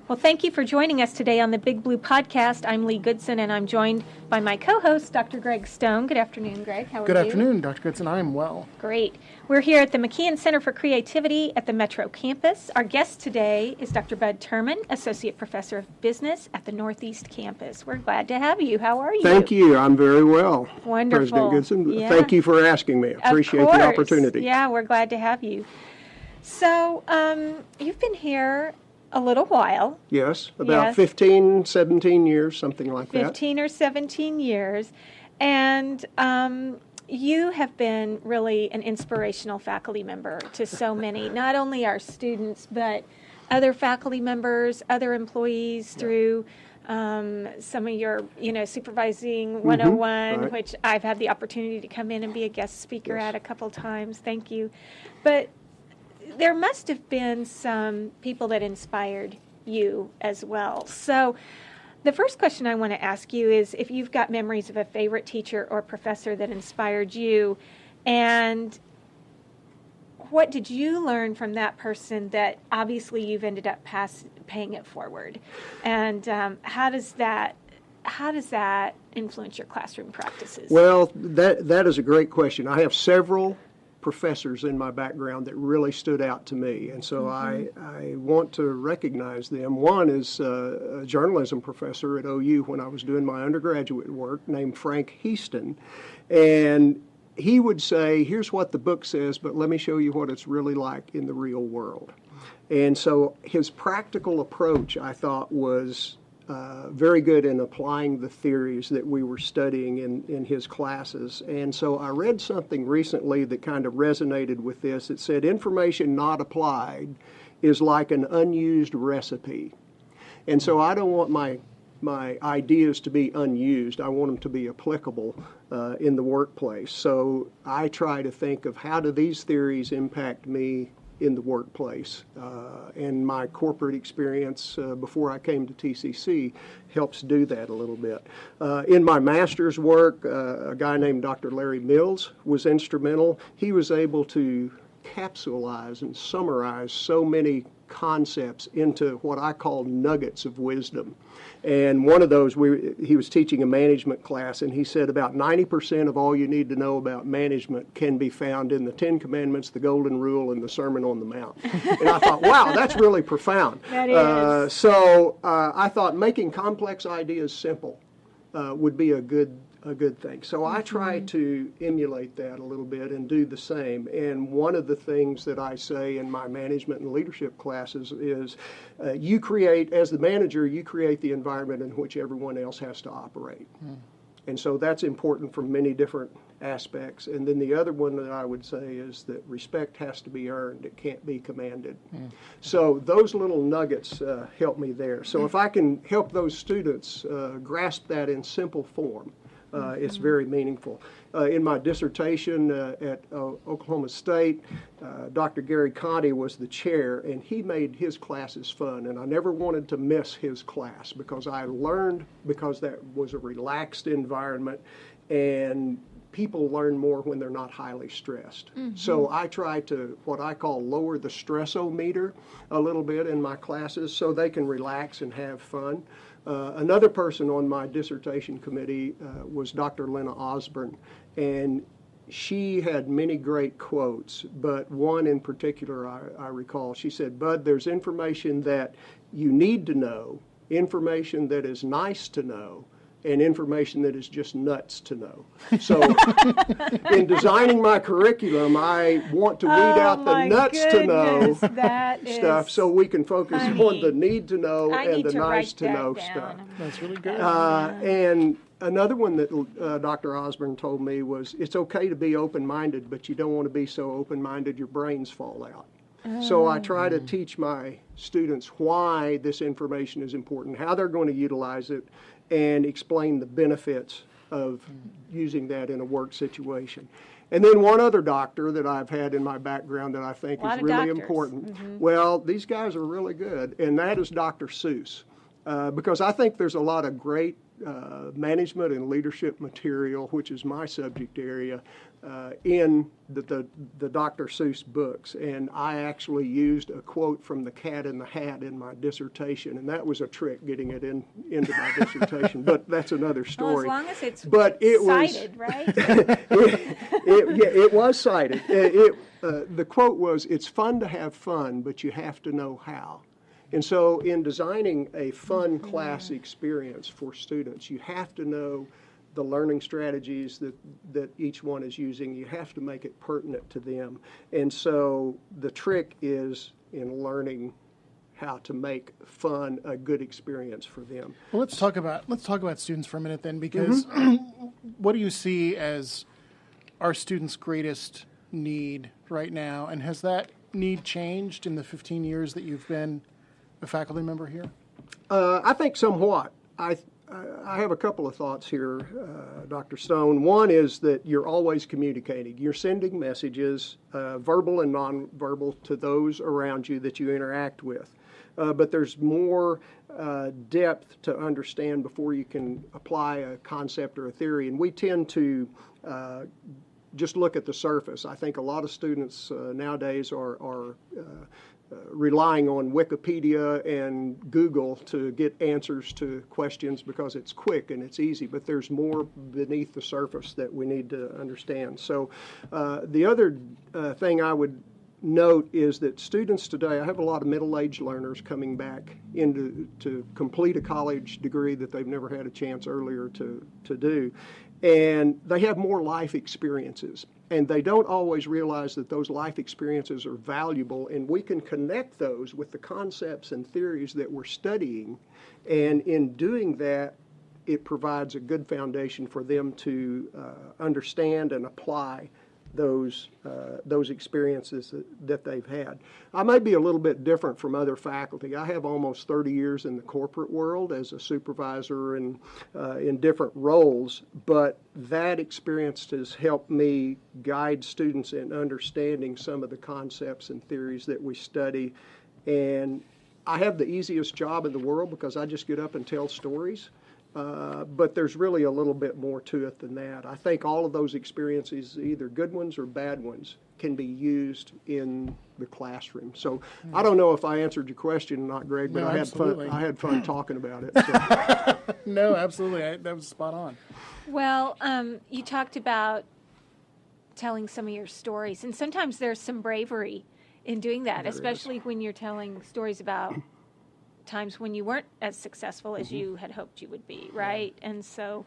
Well, thank you for joining us today on the Big Blue Podcast. I'm Leigh Goodson, and I'm joined by my co-host, Dr. Greg Stone. Good afternoon, Greg. How are you? Good afternoon, Dr. Goodson. I am well. Great. We're here at the McKeon Center for Creativity at the Metro Campus. Our guest today is Dr. Bud Turman, Associate Professor of Business at the Northeast Campus. We're glad to have you. How are you? Thank you. I'm very well. Wonderful. President Goodson. Yeah. Thank you for asking me. I appreciate the opportunity. Yeah, we're glad to have you. So, you've been here a little while. Yes, about 15, 17 years, something like 15 or 17 years. And you have been really an inspirational faculty member to so many, not only our students, but other faculty members, other employees through some of your, Supervising 101, right. which I've had the opportunity to come in and be a guest speaker at a couple times. Thank you. But there must have been some people that inspired you as well. So the first question I want to ask you is if you've got memories of a favorite teacher or professor that inspired you, and what did you learn from that person that obviously you've ended up paying it forward? And how does that influence your classroom practices? Well, that is a great question. I have several professors in my background that really stood out to me, and so I want to recognize them. One is a journalism professor at OU when I was doing my undergraduate work named Frank Heaston, and he would say, here's what the book says, but let me show you what it's really like in the real world. And so his practical approach, I thought, was very good in applying the theories that we were studying in his classes. And so I read something recently that kind of resonated with this. It said, information not applied is like an unused recipe. And so I don't want my ideas to be unused. I want them to be applicable in the workplace. So I try to think of how do these theories impact me in the workplace. And my corporate experience before I came to TCC helps do that a little bit. In my master's work, a guy named Dr. Larry Mills was instrumental. He was able to capsulize and summarize so many concepts into what I call nuggets of wisdom. And one of those, he was teaching a management class, and he said about 90% of all you need to know about management can be found in the 10 Commandments, the Golden Rule, and the Sermon on the Mount. And I thought, wow, that's really profound. That is. So I thought making complex ideas simple would be a good thing. So I try to emulate that a little bit and do the same. And one of the things that I say in my management and leadership classes is you create, as the manager, you create the environment in which everyone else has to operate. And so that's important from many different aspects. And then the other one that I would say is that respect has to be earned. It can't be commanded. So those little nuggets help me there. So if I can help those students grasp that in simple form, it's very meaningful. In my dissertation at Oklahoma State, Dr. Gary Conti was the chair, and he made his classes fun. And I never wanted to miss his class because I learned, because that was a relaxed environment, and people learn more when they're not highly stressed. So I try to, what I call, lower the stress-o-meter a little bit in my classes so they can relax and have fun. Another person on my dissertation committee was Dr. Lena Osborne, and she had many great quotes, but one in particular I recall. She said, Bud, there's information that you need to know, information that is nice to know, and information that is just nuts to know. So in designing my curriculum, I want to weed out the nuts to know stuff so we can focus on the need to know and the nice to know stuff. That's really good. And another one that Dr. Osborne told me was, it's okay to be open-minded, but you don't want to be so open-minded your brains fall out. So I try to teach my students why this information is important, how they're going to utilize it, and explain the benefits of using that in a work situation. And then one other doctor that I've had in my background that I think is really important. Well, these guys are really good, and that is Dr. Seuss. Because I think there's a lot of great management and leadership material, which is my subject area, in the Dr. Seuss books. And I actually used a quote from The Cat in the Hat in my dissertation, and that was a trick getting it into my dissertation. But that's another story. Well, as long as it's cited, right? It was cited. The quote was, "It's fun to have fun, but you have to know how." And so in designing a fun class experience for students, you have to know the learning strategies that each one is using. You have to make it pertinent to them. And so the trick is in learning how to make fun a good experience for them. Well, let's talk about students for a minute then, because what do you see as our students' greatest need right now? And has that need changed in the 15 years that you've been a faculty member here? I think somewhat. I have a couple of thoughts here, Dr. Stone. One is that you're always communicating. You're sending messages, verbal and nonverbal, to those around you that you interact with. But there's more depth to understand before you can apply a concept or a theory. And we tend to just look at the surface. I think a lot of students nowadays are relying on Wikipedia and Google to get answers to questions because it's quick and it's easy, but there's more beneath the surface that we need to understand. So the other thing I would note is that students today, I have a lot of middle-aged learners coming back to complete a college degree that they've never had a chance earlier to do. And they have more life experiences, and they don't always realize that those life experiences are valuable, and we can connect those with the concepts and theories that we're studying. And in doing that, it provides a good foundation for them to understand and apply those experiences that they've had. I may be a little bit different from other faculty. I have almost 30 years in the corporate world as a supervisor and in different roles, but that experience has helped me guide students in understanding some of the concepts and theories that we study. And I have the easiest job in the world because I just get up and tell stories. But there's really a little bit more to it than that. I think all of those experiences, either good ones or bad ones, can be used in the classroom. So I don't know if I answered your question or not, Greg, but No, I had absolutely. fun. I had fun talking about it. So. No, absolutely. That was spot on. Well, you talked about telling some of your stories, and sometimes there's some bravery in doing that, There especially when you're telling stories about times when you weren't as successful as you had hoped you would be, right? And so,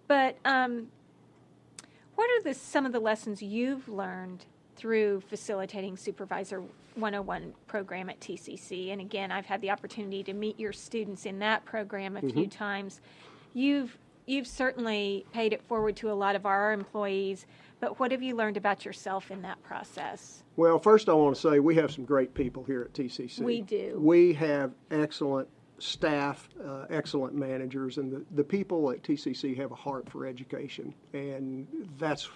but what are some of the lessons you've learned through facilitating Supervisor 101 program at TCC? And again, I've had the opportunity to meet your students in that program a few times. You've certainly paid it forward to a lot of our employees, but what have you learned about yourself in that process? Well, first I want to say we have some great people here at TCC. We do. We have excellent staff, excellent managers, and the people at TCC have a heart for education, and that's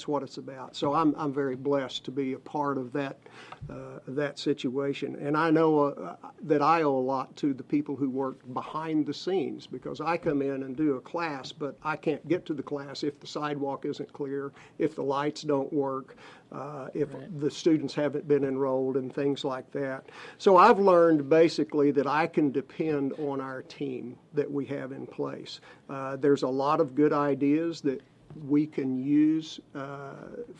what it's about. So I'm very blessed to be a part of that situation, and I know that I owe a lot to the people who work behind the scenes, because I come in and do a class, but I can't get to the class if the sidewalk isn't clear, if the lights don't work, if the students haven't been enrolled, and things like that. So I've learned basically that I can depend on our team that we have in place. There's a lot of good ideas that we can use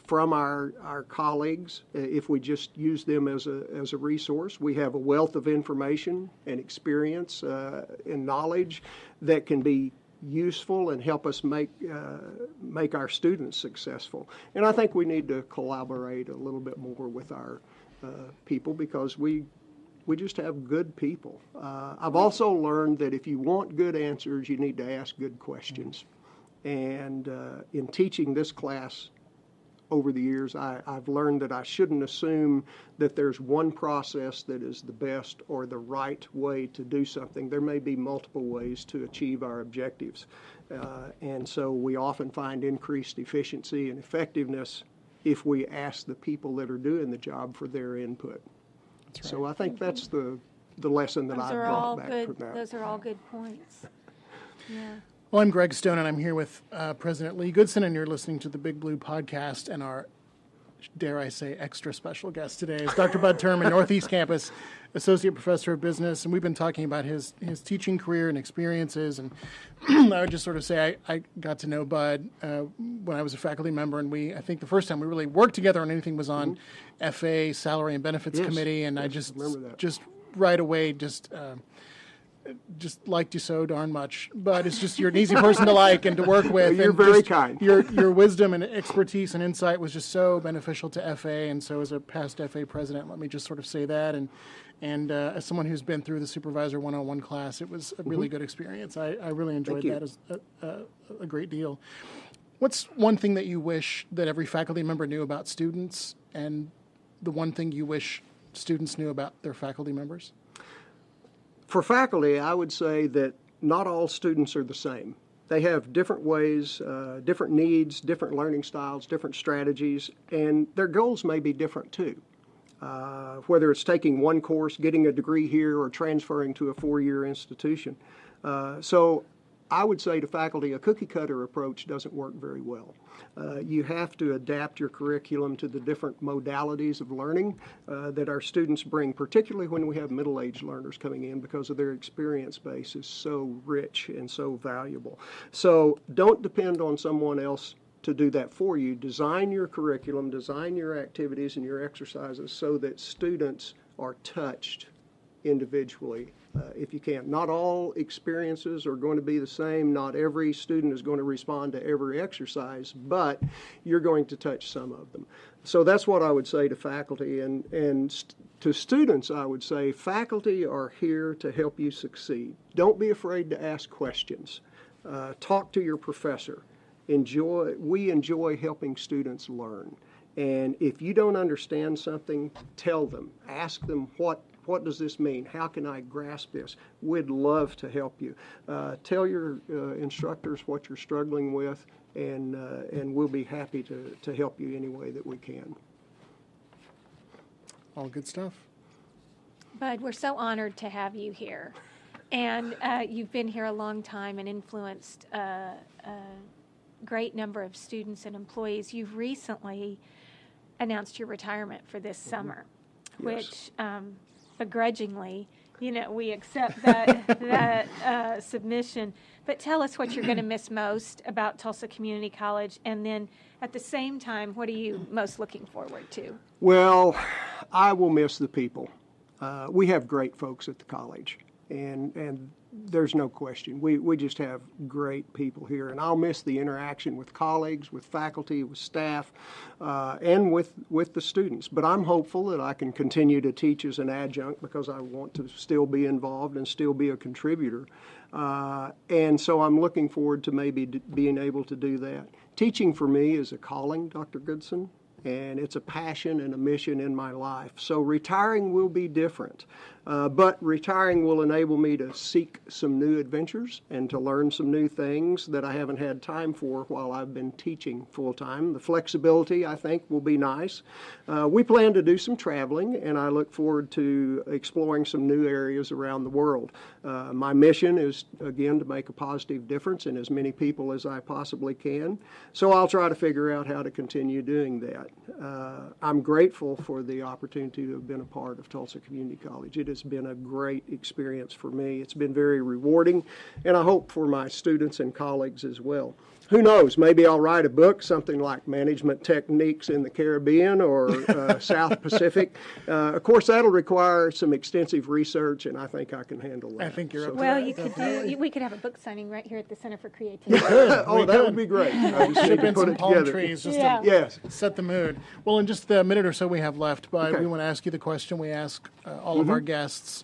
from our colleagues if we just use them as a resource. We have a wealth of information and experience and knowledge that can be useful and help us make our students successful. And I think we need to collaborate a little bit more with our people, because we just have good people. I've also learned that if you want good answers, you need to ask good questions. And in teaching this class over the years, I've learned that I shouldn't assume that there's one process that is the best or the right way to do something. There may be multiple ways to achieve our objectives. And so we often find increased efficiency and effectiveness if we ask the people that are doing the job for their input. That's right. So I think that's the lesson that I've brought back from that. Those are all good points. Yeah. Well, I'm Greg Stone, and I'm here with President Leigh Goodson, and you're listening to the Big Blue Podcast, and our, dare I say, extra special guest today is Dr. Bud Turman, Northeast Campus Associate Professor of Business, and we've been talking about his teaching career and experiences, and I would just sort of say I got to know Bud when I was a faculty member, and I think the first time we really worked together on anything was on FA, Salary and Benefits Committee, and I just right away just liked you so darn much. But it's just you're an easy person to like and to work with. You're and very just kind. Your wisdom and expertise and insight was just so beneficial to FA, and so as a past FA president, let me just sort of say that. And as someone who's been through the Supervisor 101 class, it was a really good experience. I really enjoyed that as a great deal. What's one thing that you wish that every faculty member knew about students, and the one thing you wish students knew about their faculty members? For faculty, I would say that not all students are the same. They have different ways, different needs, different learning styles, different strategies, and their goals may be different too. Whether it's taking one course, getting a degree here, or transferring to a four-year institution. So I would say to faculty, a cookie-cutter approach doesn't work very well. You have to adapt your curriculum to the different modalities of learning that our students bring, particularly when we have middle-aged learners coming in, because of their experience base is so rich and so valuable. So don't depend on someone else to do that for you. Design your curriculum, design your activities and your exercises so that students are touched individually if you can. Not all experiences are going to be the same. Not every student is going to respond to every exercise, but you're going to touch some of them. So that's what I would say to faculty. And to students, I would say faculty are here to help you succeed. Don't be afraid to ask questions. Talk to your professor. We enjoy helping students learn. And if you don't understand something, tell them. Ask them, what does this mean? How can I grasp this? We'd love to help you. Tell your instructors what you're struggling with, and we'll be happy to help you any way that we can. All good stuff. Bud, we're so honored to have you here. And you've been here a long time and influenced a great number of students and employees. You've recently announced your retirement for this summer, which begrudgingly, we accept that submission. But tell us what you're going to miss most about Tulsa Community College, and then at the same time, what are you most looking forward to? Well, I will miss the people. We have great folks at the college, and there's no question. We just have great people here, and I'll miss the interaction with colleagues, with faculty, with staff, and with the students. But I'm hopeful that I can continue to teach as an adjunct because I want to still be involved and still be a contributor. And so I'm looking forward to maybe being able to do that. Teaching for me is a calling, Dr. Goodson, and it's a passion and a mission in my life. So retiring will be different, but retiring will enable me to seek some new adventures and to learn some new things that I haven't had time for while I've been teaching full-time. The flexibility, I think, will be nice. We plan to do some traveling, and I look forward to exploring some new areas around the world. My mission is, again, to make a positive difference in as many people as I possibly can. So I'll try to figure out how to continue doing that. I'm grateful for the opportunity to have been a part of Tulsa Community College. It has been a great experience for me. It's been very rewarding, and I hope for my students and colleagues as well. Who knows, maybe I'll write a book, something like Management Techniques in the Caribbean or South Pacific. Of course, that'll require some extensive research, and I think I can handle that. I think you're up to Well, that. we could have a book signing right here at the Center for Creativity. Oh, that would be great. I just need Ship to in put some it palm together. trees just Yeah. to Yes. set the mood. Well, in just the minute or so we have left, but Okay. we want to ask you the question we ask all of our guests,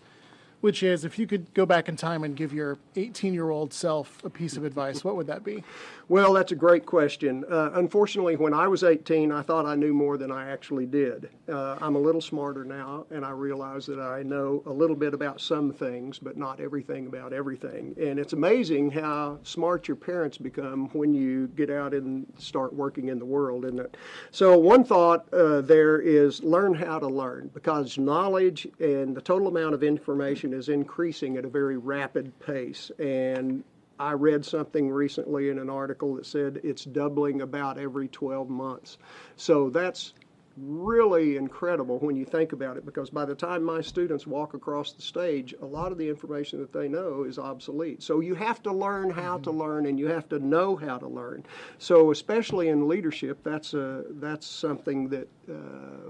which is, if you could go back in time and give your 18-year-old self a piece of advice, what would that be? Well, that's a great question. Unfortunately, when I was 18, I thought I knew more than I actually did. I'm a little smarter now, and I realize that I know a little bit about some things, but not everything about everything. And it's amazing how smart your parents become when you get out and start working in the world, isn't it? So one thought there is learn how to learn, because knowledge and the total amount of information is increasing at a very rapid pace. And I read something recently in an article that said it's doubling about every 12 months. So that's really incredible when you think about it, because by the time my students walk across the stage, a lot of the information that they know is obsolete. So you have to learn how to learn, and you have to know how to learn. So especially in leadership, that's something that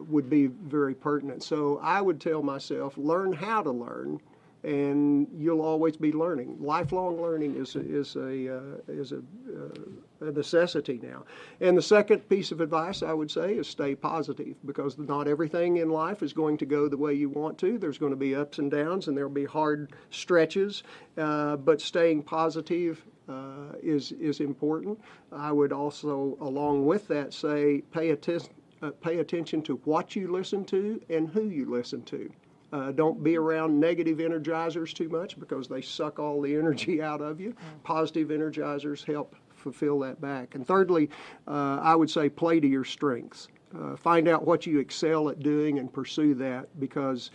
would be very pertinent. So I would tell myself, learn how to learn, and you'll always be learning. Lifelong learning is a necessity now. And the second piece of advice I would say is stay positive, because not everything in life is going to go the way you want to. There's going to be ups and downs, and there'll be hard stretches, but staying positive is important. I would also, along with that, say pay attention to what you listen to and who you listen to. Don't be around negative energizers too much, because they suck all the energy out of you. Positive energizers help fulfill that back. And thirdly, I would say play to your strengths. Find out what you excel at doing and pursue that, because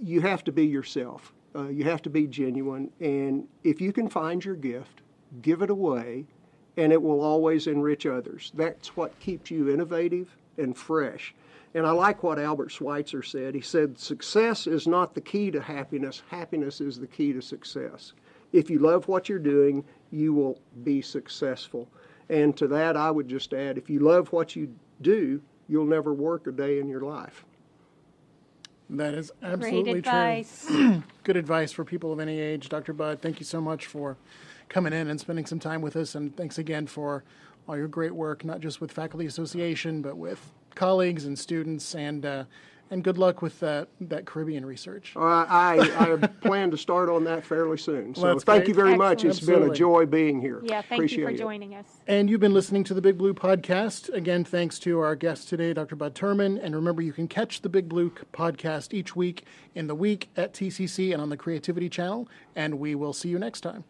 you have to be yourself. You have to be genuine. And if you can find your gift, give it away, and it will always enrich others. That's what keeps you innovative and fresh. And I like what Albert Schweitzer said. He said, success is not the key to happiness. Happiness is the key to success. If you love what you're doing, you will be successful. And to that, I would just add, if you love what you do, you'll never work a day in your life. That is absolutely Great advice. true. Good advice for people of any age. Dr. Budd, thank you so much for coming in and spending some time with us. And thanks again for all your great work, not just with Faculty Association, but with colleagues and students, and good luck with that Caribbean research. I plan to start on that fairly soon. So Well, that's thank great. you very much. It's Absolutely. been a joy being here. Yeah, thank Appreciate you for it. joining us. And you've been listening to the Big Blue Podcast. Again, thanks to our guest today, Dr. Bud Turman. And remember, you can catch the Big Blue Podcast each week in the week at TCC and on the Creativity Channel. And we will see you next time.